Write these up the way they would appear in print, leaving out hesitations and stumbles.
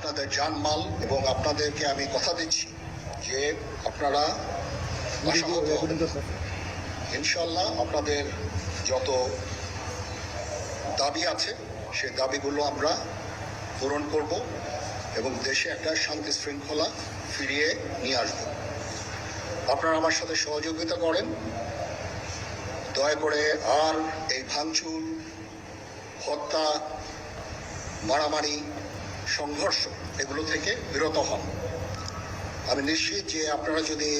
আপনাদের জানমাল, এবং আপনাদেরকে আমি কথা দিচ্ছি যে আপনারা আশাহত হবেন না। ইনশাল্লাহ আপনাদের যত দাবি আছে সেই দাবিগুলো আমরা পূরণ করব এবং দেশে একটা শান্তি শৃঙ্খলা ফিরিয়ে নিয়ে আসব। আপনারা আমার সাথে সহযোগিতা করেন, দয়া করে আর এই ভাঙচুর, হত্যা, মারামারি, সংঘর্ষ এগুলো থেকে বিরত হন। আমি নিশ্চিত যে আপনারা যদি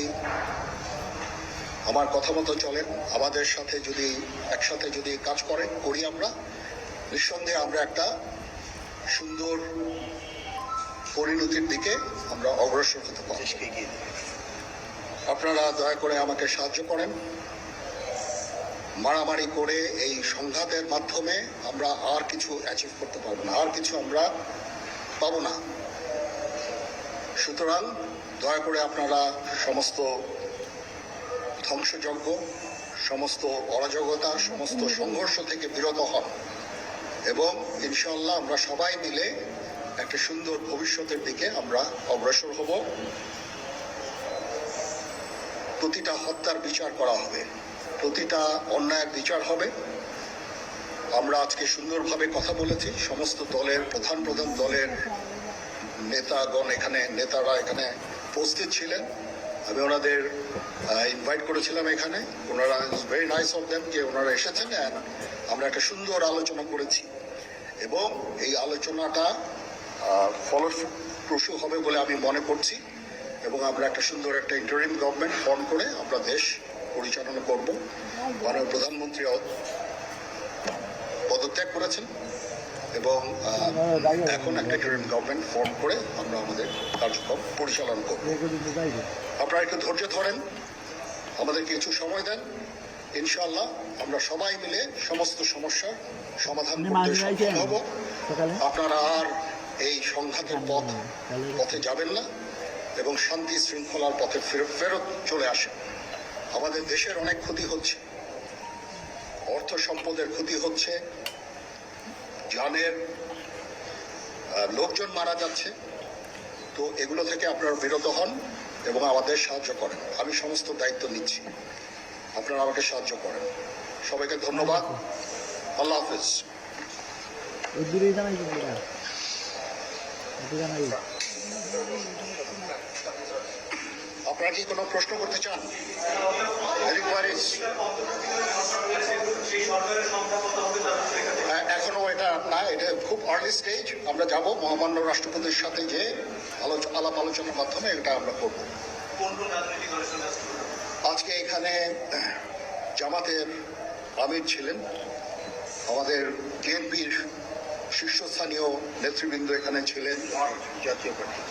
আমার কথা মতো চলেন, আমাদের সাথে যদি একসাথে যদি কাজ করি আমরা, নিঃসন্দেহে আমরা একটা সুন্দর পরিণতির দিকে আমরা অগ্রসর হতে পারি। আপনারা দয়া করে আমাকে সাহায্য করেন। মারামারি করে এই সংঘাতের মাধ্যমে আমরা আর কিছু অ্যাচিভ করতে পারবো না, আর কিছু আমরা পাবো না। সুতরাং দয়া করে আপনারা সমস্ত ধ্বংসযজ্ঞ, সমস্ত অরাজকতা, সমস্ত সংঘর্ষ থেকে বিরত হন এবং ইনশাআল্লাহ আমরা সবাই মিলে একটা সুন্দর ভবিষ্যতের দিকে আমরা অগ্রসর হব। প্রতিটা হত্যার বিচার করা হবে, প্রতিটা অন্যায়ের বিচার হবে। আমরা আজকে সুন্দরভাবে কথা বলেছি, সমস্ত দলের প্রধান দলের নেতারা এখানে উপস্থিত ছিলেন। আমি ওনাদের ইনভাইট করেছিলাম এখানে। ওনারা ভেরি নাইস অফ দেম যে ওনারা এসেছেন, আমরা একটা সুন্দর আলোচনা করেছি এবং এই আলোচনাটা ফলপ্রসূ হবে বলে আমি মনে করছি এবং আমরা একটা সুন্দর একটা ইন্টারিম গভর্নমেন্ট ফর্ম করে আমরা দেশ পরিচালনা করব। মাননীয় প্রধানমন্ত্রী পদত্যাগ করেছেন এবং এখন একটা ইন্টারিম গভর্নমেন্ট ফর্ম করে আমরা আমাদের কার্যক্রম পরিচালনা করব। আপনারা একটু ধৈর্য ধরেন, আমাদের কিছু সময় দেন, ইনশাআল্লাহ আমরা সবাই মিলে সমস্ত সমস্যার সমাধান করতে সক্ষম হব। আপনারা আর এই সংঘাতের পথে যাবেন না এবং শান্তি শৃঙ্খলার পথে ফেরত চলে আসেন। আমাদের দেশের অনেক ক্ষতি হচ্ছে, অর্থ সম্পদের ক্ষতি হচ্ছে, জানের লোকজন মারা যাচ্ছে। তো এগুলো থেকে আপনারা বিরত হন এবং আমাদের সাহায্য করেন। আমি সমস্ত দায়িত্ব নিচ্ছি, আপনারা আমাকে সাহায্য করেন। সবাইকে ধন্যবাদ। আল্লাহ হাফেজ। আপনারা কি কোনো প্রশ্ন করতে চান? এখনো এটা না, এটা খুব আর্লি স্টেজ। আমরা যাব মহামান্য রাষ্ট্রপতির সাথে যে আলাপ আলোচনার মাধ্যমে এটা আমরা করব। আজকে এখানে জামাতের আমির ছিলেন, আমাদের বিএনপির শীর্ষস্থানীয় নেতৃবৃন্দ এখানে ছিলেন,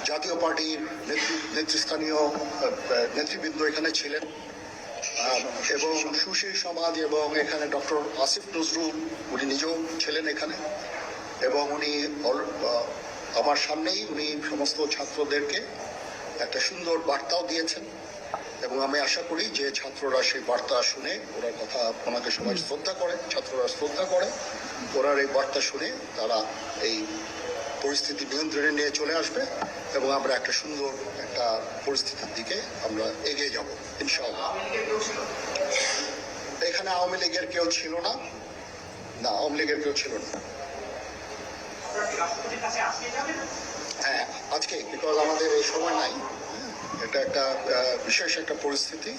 জাতীয় পার্টির নেতৃস্থানীয় নেতৃবৃন্দ এখানে ছিলেন এবং সুশীল সমাজ এবং এখানে ডক্টর আসিফ নজরুল উনি নিজেও ছিলেন এখানে এবং উনি আমার সামনেই উনি সমস্ত ছাত্রদেরকে একটা সুন্দর বার্তাও দিয়েছেন এবং আমি আশা করি যে ছাত্ররা সেই বার্তা শুনে ওনার কথা, ওনাকে সবাই শ্রদ্ধা করে, ছাত্ররা শ্রদ্ধা করে, ওনার এই বার্তা শুনে তারা এই পরিস্থিতি নিয়ন্ত্রণে নিয়ে চলে আসবে এবং আমরা একটা সুন্দর একটা পরিস্থিতির দিকে আমরা এগিয়ে যাব ইনশাআল্লাহ। এখানে আওয়ামী লীগের কেউ ছিল না, আওয়ামী লীগের কেউ ছিল না। হ্যাঁ, আজকে বিকজ আমাদের এই সময় নাই, এটা একটা বিশেষ একটা পরিস্থিতি।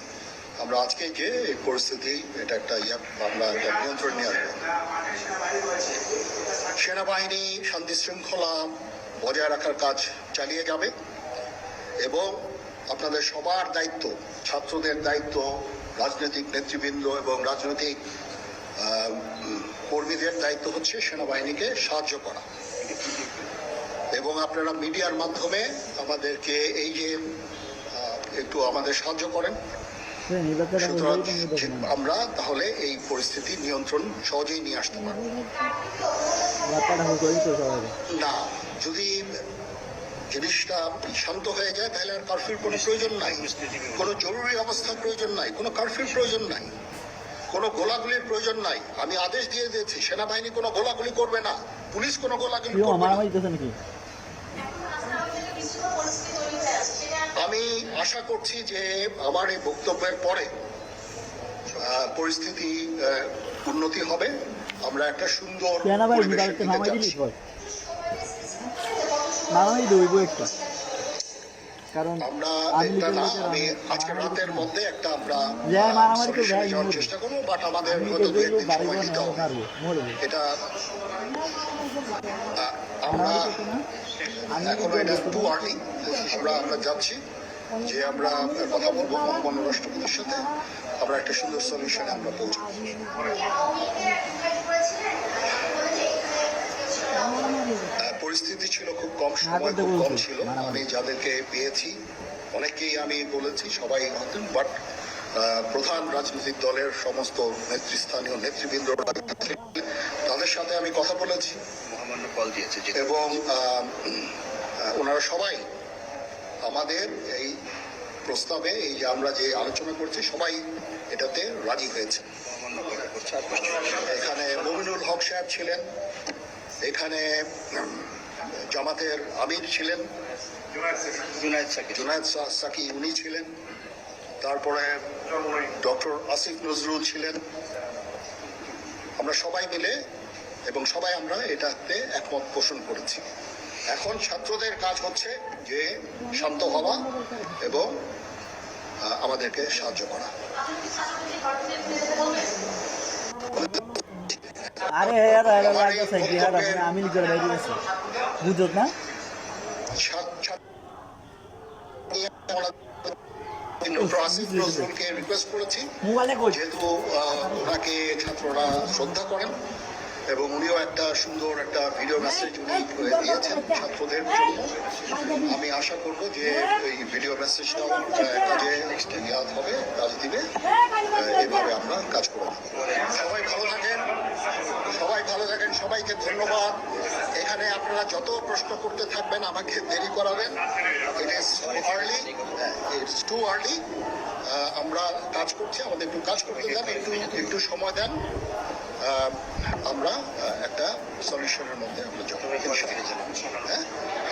আমরা আজকে গিয়ে এই পরিস্থিতি এটা একটা আমরা একটা নিয়ন্ত্রণ নিয়ে আসবো। সেনাবাহিনী শান্তি শৃঙ্খলা বজায় রাখার কাজ চালিয়ে যাবে এবং আপনাদের সবার দায়িত্ব, ছাত্রদের দায়িত্ব, রাজনৈতিক নেতৃবৃন্দ এবং রাজনৈতিক কর্মীদের দায়িত্ব হচ্ছে সেনাবাহিনীকে সাহায্য করা এবং আপনারা মিডিয়ার মাধ্যমে আমাদেরকে এই যে একটু আমাদের সাহায্য করেন। সুতরাং আমরা তাহলে এই পরিস্থিতি নিয়ন্ত্রণ সহজেই নিয়ে আসতে পারব। না, যদি জিনিসটা শান্ত হয়ে যায় তাহলে আর কারফিউর কোনো প্রয়োজন নাই, কোনো জরুরি অবস্থার প্রয়োজন নাই, কোনো কারফিউর প্রয়োজন নাই, কোনো গোলাগুলির প্রয়োজন নাই। আমি আদেশ দিয়ে দিয়েছি সেনাবাহিনী কোনো গোলাগুলি করবে না, পুলিশ কোনো গোলাগুলি করবে না। আমি আশা করছি যে আমার এই বক্তব্যের পরে পরিস্থিতি উন্নতি হবে। আমরা একটা সুন্দর পরিবেশের দিকে যাচ্ছি। আমরা একটা না, আমি আজকে রাতের মধ্যে একটা আমরা সলিউশনে যাওয়ার চেষ্টা করবো, বাট আমাদের হয়তো 2-1 দিন সময় দিতে হবে। এটা আমরা এখনো এটা টু আর্লি, আমরা যাচ্ছি যে আমরা কথা বলবো মহামান্য রাষ্ট্রপতির সাথে, আমরা একটা সুন্দর সলিউশনে আমরা পৌঁছাবো। পরিস্থিতি ছিল খুব কম, সময় খুব কম ছিল। আমি যাদেরকে পেয়েছি অনেকেই আমি বলেছি সবাই হতেন, বাট প্রধান রাজনৈতিক দলের সমস্ত নেতৃস্থানীয় নেতৃবৃন্দ তাদের সাথে আমি কথা বলেছি, মহামান্য কল দিয়েছে এবং ওনারা সবাই আমাদের এই প্রস্তাবে, এই যে আমরা যে আলোচনা করছি, সবাই এটাতে রাজি হয়েছে। এখানে মমিনুল হক সাহেব ছিলেন, এখানে জামাতের আমির ছিলেন, জুনায়েদ সাকি উনি ছিলেন, তারপরে ডক্টর আসিফ নজরুল ছিলেন। আমরা সবাই মিলে এবং সবাই আমরা এটাতে একমত পোষণ করেছি। এখন ছাত্রদের কাজ হচ্ছে যে শান্ত হওয়া এবং আমাদেরকে সাহায্য করা। নজরুলকে রিকোয়েস্ট করেছি, যেহেতু ওনাকে ছাত্ররা শ্রদ্ধা করেন এবং উনিও একটা সুন্দর একটা ভিডিও মেসেজ উনি দিয়েছেন ছাত্রদের জন্য। আমি আশা করব যে এই ভিডিও মেসেজটাও কাজে হবে, কাজ দিবে, এইভাবে আমরা কাজ করব। সবাই ভালো থাকেন, সবাই ভালো থাকেন, সবাইকে ধন্যবাদ। এখানে আপনারা যত প্রশ্ন করতে থাকবেন আমাকে দেরি করাবেন। It is early, it's too early. আমরা কাজ করছি, আমাদের একটু কাজ করতে দেন, একটু সময় দেন, আমরা একটা সলিউশনের মধ্যে আমরা হ্যাঁ,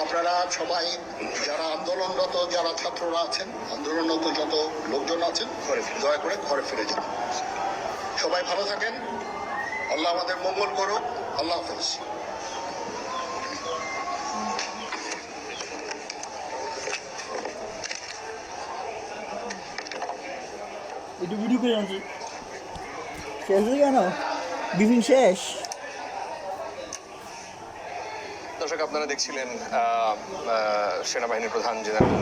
আপনারা সবাই যারা আন্দোলনরত, যারা ছাত্ররা আছেন, আন্দোলনরত যত লোকজন আছেন, দয়া করে ঘরে ফিরে যান। সবাই ভালো থাকেন, আল্লাহ আমাদের মঙ্গল করুক। আল্লাহ হাফেজ। একটু ভিডিও করে আনছি শেষ হয়ে কেন বিপিন শেষ। দর্শক, আপনারা দেখছিলেন সেনাবাহিনীর প্রধান জেনারেল